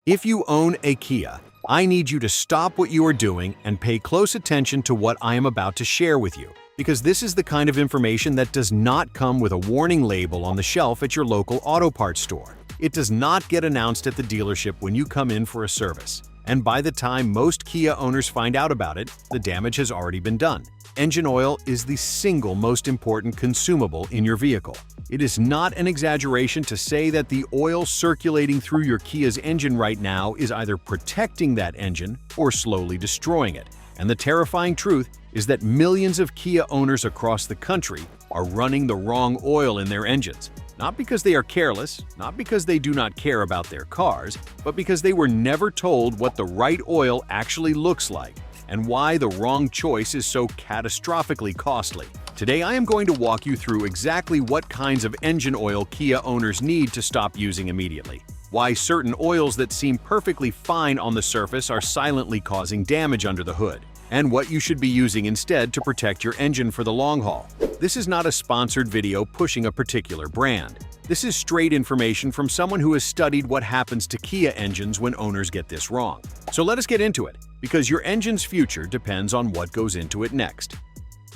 If you own a Kia, I need you to stop what you are doing and pay close attention to what I am about to share with you, because this is the kind of information that does not come with a warning label on the shelf at your local auto parts store. It does not get announced at the dealership when you come in for a service. And by the time most Kia owners find out about it, the damage has already been done. Engine oil is the single most important consumable in your vehicle. It is not an exaggeration to say that the oil circulating through your Kia's engine right now is either protecting that engine or slowly destroying it. And the terrifying truth is that millions of Kia owners across the country are running the wrong oil in their engines. Not because they are careless, not because they do not care about their cars, but because they were never told what the right oil actually looks like and why the wrong choice is so catastrophically costly. Today, I am going to walk you through exactly what kinds of engine oil Kia owners need to stop using immediately, why certain oils that seem perfectly fine on the surface are silently causing damage under the hood, and what you should be using instead to protect your engine for the long haul. This is not a sponsored video pushing a particular brand. This is straight information from someone who has studied what happens to Kia engines when owners get this wrong. So let us get into it, because your engine's future depends on what goes into it next.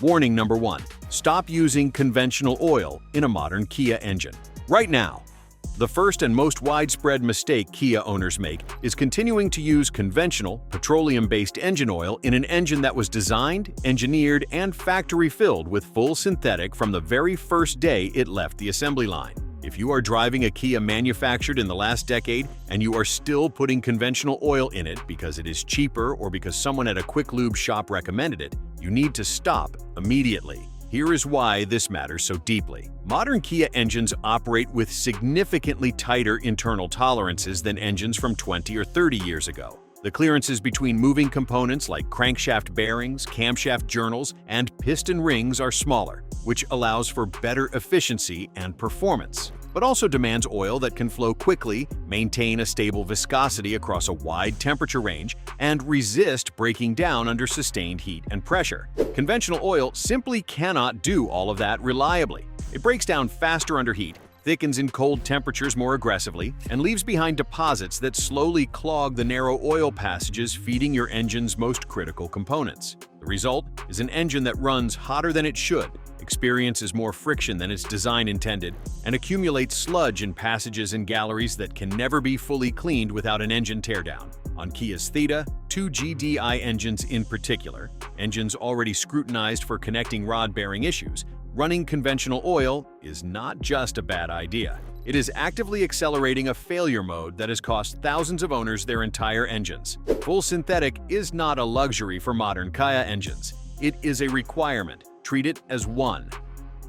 Warning number 1. Stop using conventional oil in a modern Kia engine. Right now. The first and most widespread mistake Kia owners make is continuing to use conventional, petroleum-based engine oil in an engine that was designed, engineered, and factory-filled with full synthetic from the very first day it left the assembly line. If you are driving a Kia manufactured in the last decade and you are still putting conventional oil in it because it is cheaper or because someone at a quick lube shop recommended it, you need to stop immediately. Here is why this matters so deeply. Modern Kia engines operate with significantly tighter internal tolerances than engines from 20 or 30 years ago. The clearances between moving components like crankshaft bearings, camshaft journals, and piston rings are smaller, which allows for better efficiency and performance, but also demands oil that can flow quickly, maintain a stable viscosity across a wide temperature range, and resist breaking down under sustained heat and pressure. Conventional oil simply cannot do all of that reliably. It breaks down faster under heat, thickens in cold temperatures more aggressively, and leaves behind deposits that slowly clog the narrow oil passages feeding your engine's most critical components. The result is an engine that runs hotter than it should, experiences more friction than its design intended, and accumulates sludge in passages and galleries that can never be fully cleaned without an engine teardown. On Kia's Theta, 2GDI engines in particular, engines already scrutinized for connecting rod-bearing issues, running conventional oil is not just a bad idea. It is actively accelerating a failure mode that has cost thousands of owners their entire engines. Full synthetic is not a luxury for modern Kia engines. It is a requirement. Treat it as one.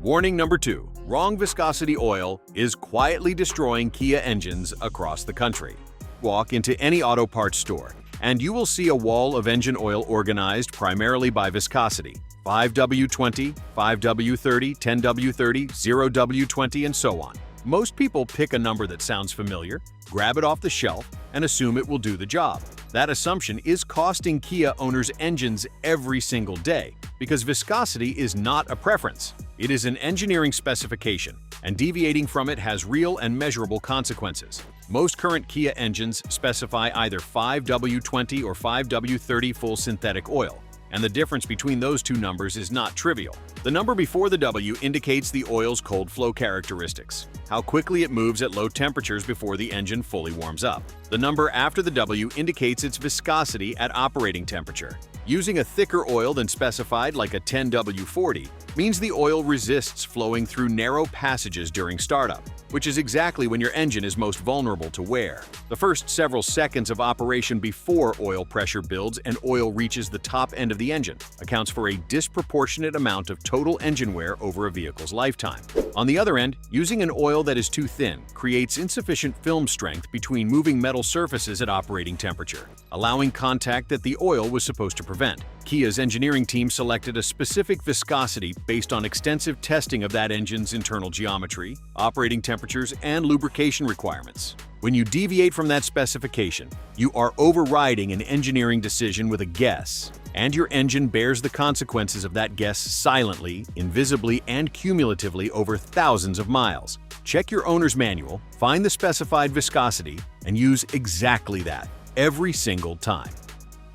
Warning number 2. Wrong viscosity oil is quietly destroying Kia engines across the country. Walk into any auto parts store, and you will see a wall of engine oil organized primarily by viscosity. 5W20, 5W30, 10W30, 0W20, and so on. Most people pick a number that sounds familiar, grab it off the shelf, and assume it will do the job. That assumption is costing Kia owners engines every single day, because viscosity is not a preference. It is an engineering specification, and deviating from it has real and measurable consequences. Most current Kia engines specify either 5W20 or 5W30 full synthetic oil, and the difference between those two numbers is not trivial. The number before the W indicates the oil's cold flow characteristics, how quickly it moves at low temperatures before the engine fully warms up. The number after the W indicates its viscosity at operating temperature. Using a thicker oil than specified, like a 10W40, means the oil resists flowing through narrow passages during startup, which is exactly when your engine is most vulnerable to wear. The first several seconds of operation before oil pressure builds and oil reaches the top end of the engine accounts for a disproportionate amount of total engine wear over a vehicle's lifetime. On the other end, using an oil that is too thin creates insufficient film strength between moving metal surfaces at operating temperature, allowing contact that the oil was supposed to prevent. Kia's engineering team selected a specific viscosity based on extensive testing of that engine's internal geometry, operating temperatures, and lubrication requirements. When you deviate from that specification, you are overriding an engineering decision with a guess, and your engine bears the consequences of that guess silently, invisibly, and cumulatively over thousands of miles. Check your owner's manual, find the specified viscosity, and use exactly that every single time.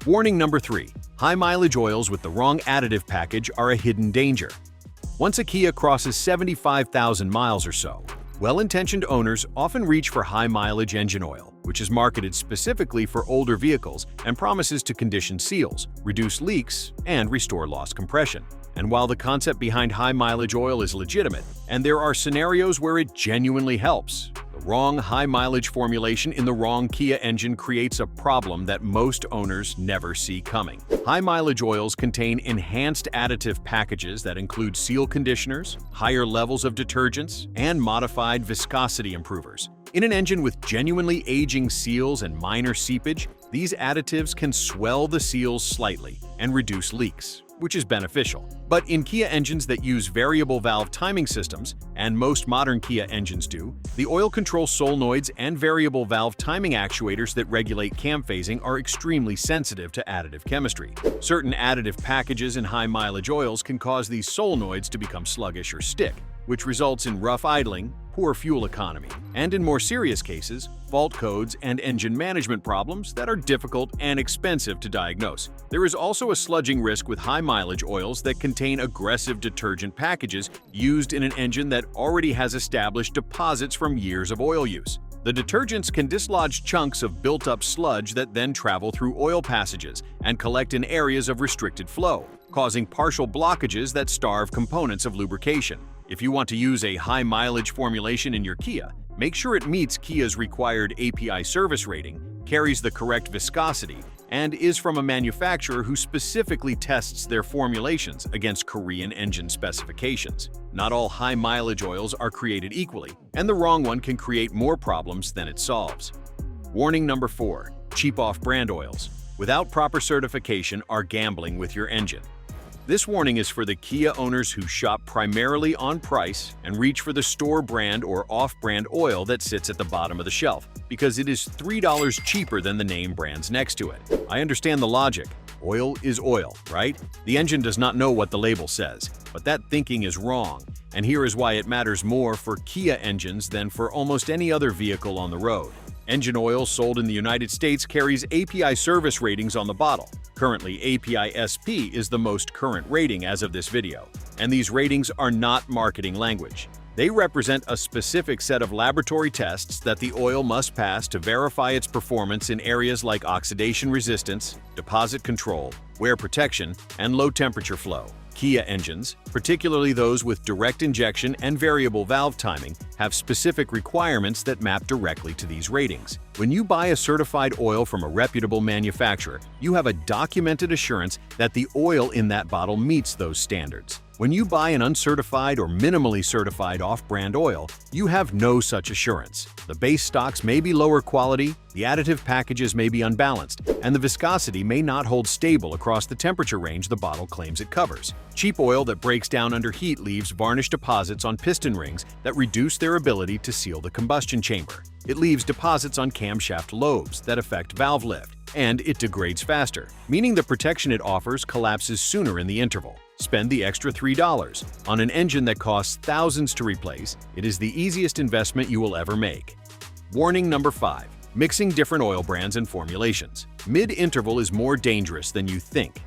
Warning number 3. High mileage oils with the wrong additive package are a hidden danger. Once a Kia crosses 75,000 miles or so, well-intentioned owners often reach for high-mileage engine oil, which is marketed specifically for older vehicles and promises to condition seals, reduce leaks, and restore lost compression. And while the concept behind high-mileage oil is legitimate, and there are scenarios where it genuinely helps, the wrong high-mileage formulation in the wrong Kia engine creates a problem that most owners never see coming. High-mileage oils contain enhanced additive packages that include seal conditioners, higher levels of detergents, and modified viscosity improvers. In an engine with genuinely aging seals and minor seepage, these additives can swell the seals slightly and reduce leaks, which is beneficial. But in Kia engines that use variable valve timing systems, and most modern Kia engines do, the oil control solenoids and variable valve timing actuators that regulate cam phasing are extremely sensitive to additive chemistry. Certain additive packages in high-mileage oils can cause these solenoids to become sluggish or stick, which results in rough idling, poor fuel economy, and in more serious cases, fault codes and engine management problems that are difficult and expensive to diagnose. There is also a sludging risk with high-mileage oils that contain aggressive detergent packages used in an engine that already has established deposits from years of oil use. The detergents can dislodge chunks of built-up sludge that then travel through oil passages and collect in areas of restricted flow, causing partial blockages that starve components of lubrication. If you want to use a high-mileage formulation in your Kia, make sure it meets Kia's required API service rating, carries the correct viscosity, and is from a manufacturer who specifically tests their formulations against Korean engine specifications. Not all high-mileage oils are created equally, and the wrong one can create more problems than it solves. Warning number 4. Cheap off-brand oils, without proper certification, are gambling with your engine. This warning is for the Kia owners who shop primarily on price and reach for the store brand or off-brand oil that sits at the bottom of the shelf, because it is $3 cheaper than the name brands next to it. I understand the logic. Oil is oil, right? The engine does not know what the label says, but that thinking is wrong, and here is why it matters more for Kia engines than for almost any other vehicle on the road. Engine oil sold in the United States carries API service ratings on the bottle. Currently, API SP is the most current rating as of this video, and these ratings are not marketing language. They represent a specific set of laboratory tests that the oil must pass to verify its performance in areas like oxidation resistance, deposit control, wear protection, and low temperature flow. Kia engines, particularly those with direct injection and variable valve timing, have specific requirements that map directly to these ratings. When you buy a certified oil from a reputable manufacturer, you have a documented assurance that the oil in that bottle meets those standards. When you buy an uncertified or minimally certified off-brand oil, you have no such assurance. The base stocks may be lower quality, the additive packages may be unbalanced, and the viscosity may not hold stable across the temperature range the bottle claims it covers. Cheap oil that breaks down under heat leaves varnish deposits on piston rings that reduce their ability to seal the combustion chamber. It leaves deposits on camshaft lobes that affect valve lift, and it degrades faster, meaning the protection it offers collapses sooner in the interval. Spend the extra $3 on an engine that costs thousands to replace. It is the easiest investment you will ever make. Warning number 5. Mixing different oil brands and formulations. Mid-interval is more dangerous than you think.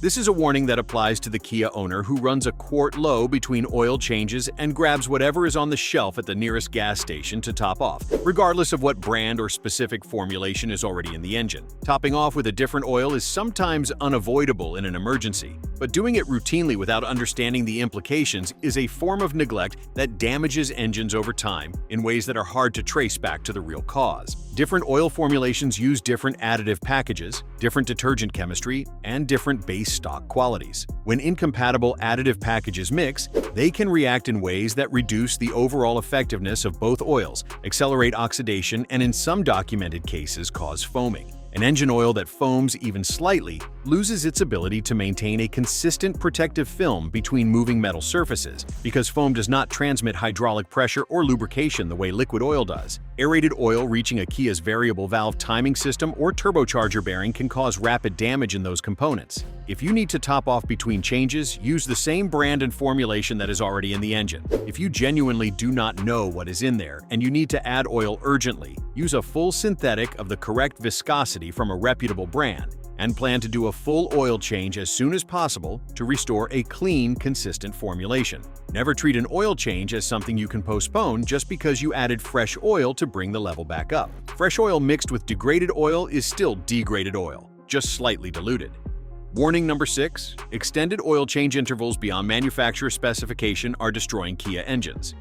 This is a warning that applies to the Kia owner who runs a quart low between oil changes and grabs whatever is on the shelf at the nearest gas station to top off, regardless of what brand or specific formulation is already in the engine. Topping off with a different oil is sometimes unavoidable in an emergency, but doing it routinely without understanding the implications is a form of neglect that damages engines over time in ways that are hard to trace back to the real cause. Different oil formulations use different additive packages, different detergent chemistry, and different base stock qualities. When incompatible additive packages mix, they can react in ways that reduce the overall effectiveness of both oils, accelerate oxidation, and in some documented cases cause foaming. An engine oil that foams even slightly loses its ability to maintain a consistent protective film between moving metal surfaces because foam does not transmit hydraulic pressure or lubrication the way liquid oil does. Aerated oil reaching a Kia's variable valve timing system or turbocharger bearing can cause rapid damage in those components. If you need to top off between changes, use the same brand and formulation that is already in the engine. If you genuinely do not know what is in there and you need to add oil urgently, use a full synthetic of the correct viscosity from a reputable brand, and plan to do a full oil change as soon as possible to restore a clean, consistent formulation. Never treat an oil change as something you can postpone just because you added fresh oil to bring the level back up. Fresh oil mixed with degraded oil is still degraded oil, just slightly diluted. Warning number 6. Extended oil change intervals beyond manufacturer specification are destroying Kia engines.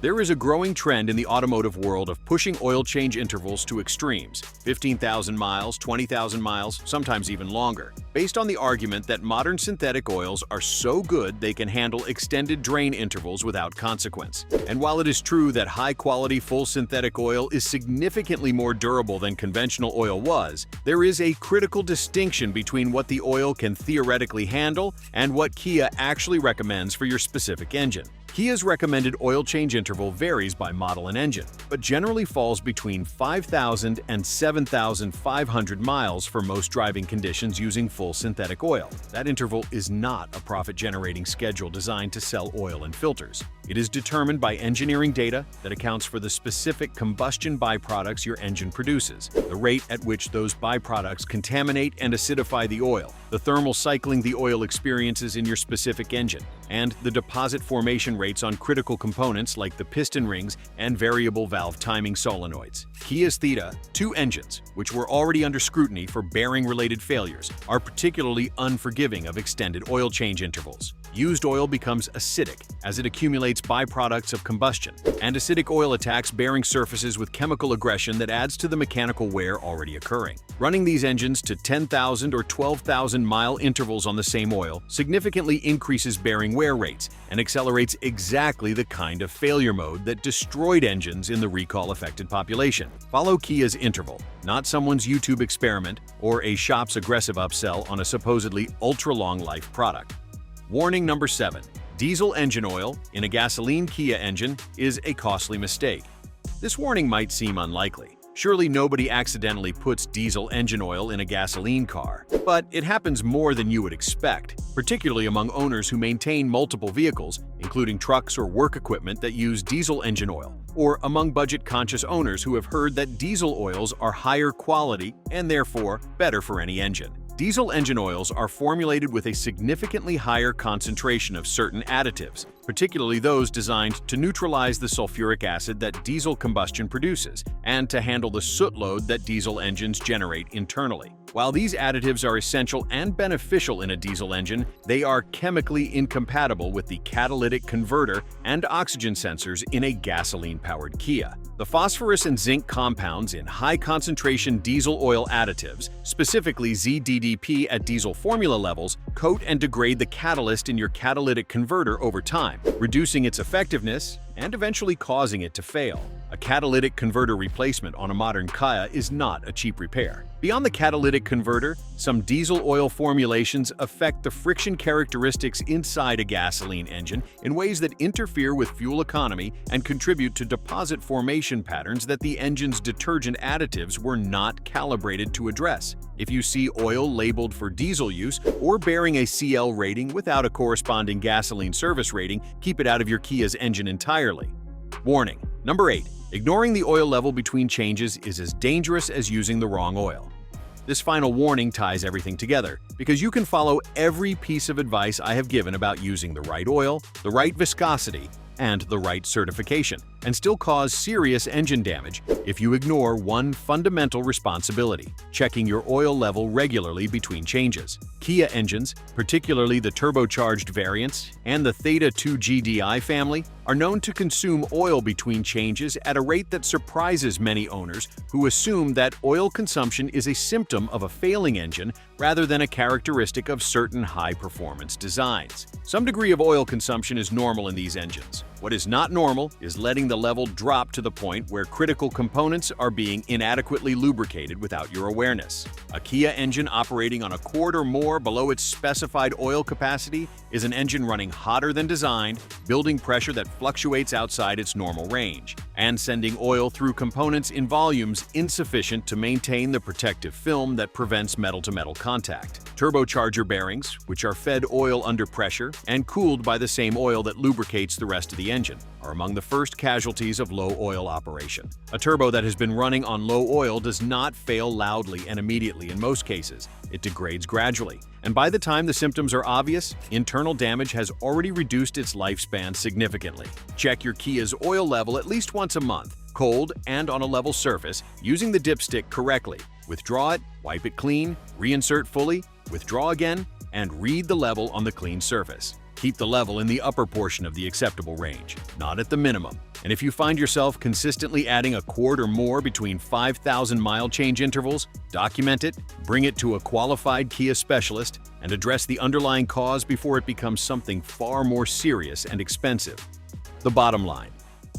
There is a growing trend in the automotive world of pushing oil change intervals to extremes, 15,000 miles, 20,000 miles, sometimes even longer, based on the argument that modern synthetic oils are so good they can handle extended drain intervals without consequence. And while it is true that high-quality full synthetic oil is significantly more durable than conventional oil was, there is a critical distinction between what the oil can theoretically handle and what Kia actually recommends for your specific engine. Kia's recommended oil change interval varies by model and engine, but generally falls between 5,000 and 7,500 miles for most driving conditions using full synthetic oil. That interval is not a profit-generating schedule designed to sell oil and filters. It is determined by engineering data that accounts for the specific combustion byproducts your engine produces, the rate at which those byproducts contaminate and acidify the oil, the thermal cycling the oil experiences in your specific engine, and the deposit formation rates on critical components like the piston rings and variable valve timing solenoids. Kia's Theta, 2 engines, which were already under scrutiny for bearing-related failures, are particularly unforgiving of extended oil change intervals. Used oil becomes acidic as it accumulates byproducts of combustion, and acidic oil attacks bearing surfaces with chemical aggression that adds to the mechanical wear already occurring. Running these engines to 10,000 or 12,000 mile intervals on the same oil significantly increases bearing wear rates and accelerates exactly the kind of failure mode that destroyed engines in the recall-affected population. Follow Kia's interval, not someone's YouTube experiment or a shop's aggressive upsell on a supposedly ultra-long life product. Warning number 7. Diesel engine oil in a gasoline Kia engine is a costly mistake. This warning might seem unlikely. Surely nobody accidentally puts diesel engine oil in a gasoline car. But it happens more than you would expect, particularly among owners who maintain multiple vehicles, including trucks or work equipment that use diesel engine oil, or among budget-conscious owners who have heard that diesel oils are higher quality and therefore better for any engine. Diesel engine oils are formulated with a significantly higher concentration of certain additives, particularly those designed to neutralize the sulfuric acid that diesel combustion produces and to handle the soot load that diesel engines generate internally. While these additives are essential and beneficial in a diesel engine, they are chemically incompatible with the catalytic converter and oxygen sensors in a gasoline-powered Kia. The phosphorus and zinc compounds in high-concentration diesel oil additives, specifically ZDDP at diesel formula levels, coat and degrade the catalyst in your catalytic converter over time, reducing its effectiveness and eventually causing it to fail. A catalytic converter replacement on a modern Kia is not a cheap repair. Beyond the catalytic converter, some diesel oil formulations affect the friction characteristics inside a gasoline engine in ways that interfere with fuel economy and contribute to deposit formation patterns that the engine's detergent additives were not calibrated to address. If you see oil labeled for diesel use or bearing a CL rating without a corresponding gasoline service rating, keep it out of your Kia's engine entirely. Warning. Number 8. Ignoring the oil level between changes is as dangerous as using the wrong oil. This final warning ties everything together because you can follow every piece of advice I have given about using the right oil, the right viscosity, and the right certification, and still cause serious engine damage if you ignore one fundamental responsibility: checking your oil level regularly between changes. Kia engines, particularly the turbocharged variants and the Theta 2 GDI family, are known to consume oil between changes at a rate that surprises many owners who assume that oil consumption is a symptom of a failing engine rather than a characteristic of certain high-performance designs. Some degree of oil consumption is normal in these engines. What is not normal is letting letting the level drop to the point where critical components are being inadequately lubricated without your awareness. A Kia engine operating on a quart or more below its specified oil capacity is an engine running hotter than designed, building pressure that fluctuates outside its normal range, and sending oil through components in volumes insufficient to maintain the protective film that prevents metal-to-metal contact. Turbocharger bearings, which are fed oil under pressure and cooled by the same oil that lubricates the rest of the engine, are among the first casualties of low oil operation. A turbo that has been running on low oil does not fail loudly and immediately in most cases. It degrades gradually, and by the time the symptoms are obvious, internal damage has already reduced its lifespan significantly. Check your Kia's oil level at least once a month, cold and on a level surface, using the dipstick correctly. Withdraw it, wipe it clean, reinsert fully, withdraw again, and read the level on the clean surface. Keep the level in the upper portion of the acceptable range, not at the minimum. And if you find yourself consistently adding a quart or more between 5,000-mile change intervals, document it, bring it to a qualified Kia specialist, and address the underlying cause before it becomes something far more serious and expensive. The bottom line: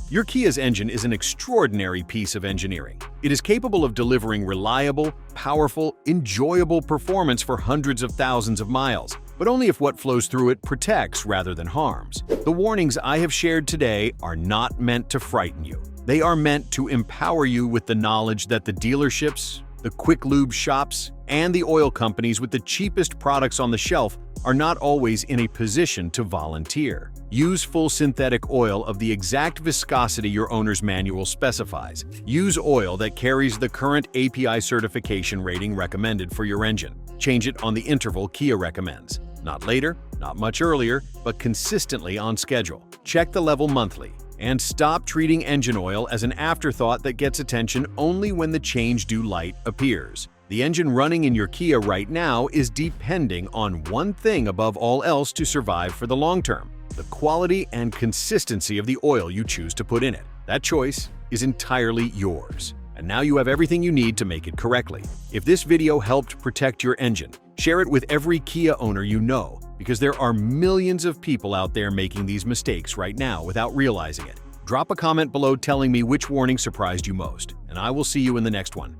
your Kia's engine is an extraordinary piece of engineering. It is capable of delivering reliable, powerful, enjoyable performance for hundreds of thousands of miles, but only if what flows through it protects rather than harms. The warnings I have shared today are not meant to frighten you. They are meant to empower you with the knowledge that the dealerships, the quick lube shops, and the oil companies with the cheapest products on the shelf are not always in a position to volunteer. Use full synthetic oil of the exact viscosity your owner's manual specifies. Use oil that carries the current API certification rating recommended for your engine. Change it on the interval Kia recommends. Not later, not much earlier, but consistently on schedule. Check the level monthly. And stop treating engine oil as an afterthought that gets attention only when the change due light appears. The engine running in your Kia right now is depending on one thing above all else to survive for the long term: the quality and consistency of the oil you choose to put in it. That choice is entirely yours. And now you have everything you need to make it correctly. If this video helped protect your engine, share it with every Kia owner you know, because there are millions of people out there making these mistakes right now without realizing it. Drop a comment below telling me which warning surprised you most, and I will see you in the next one.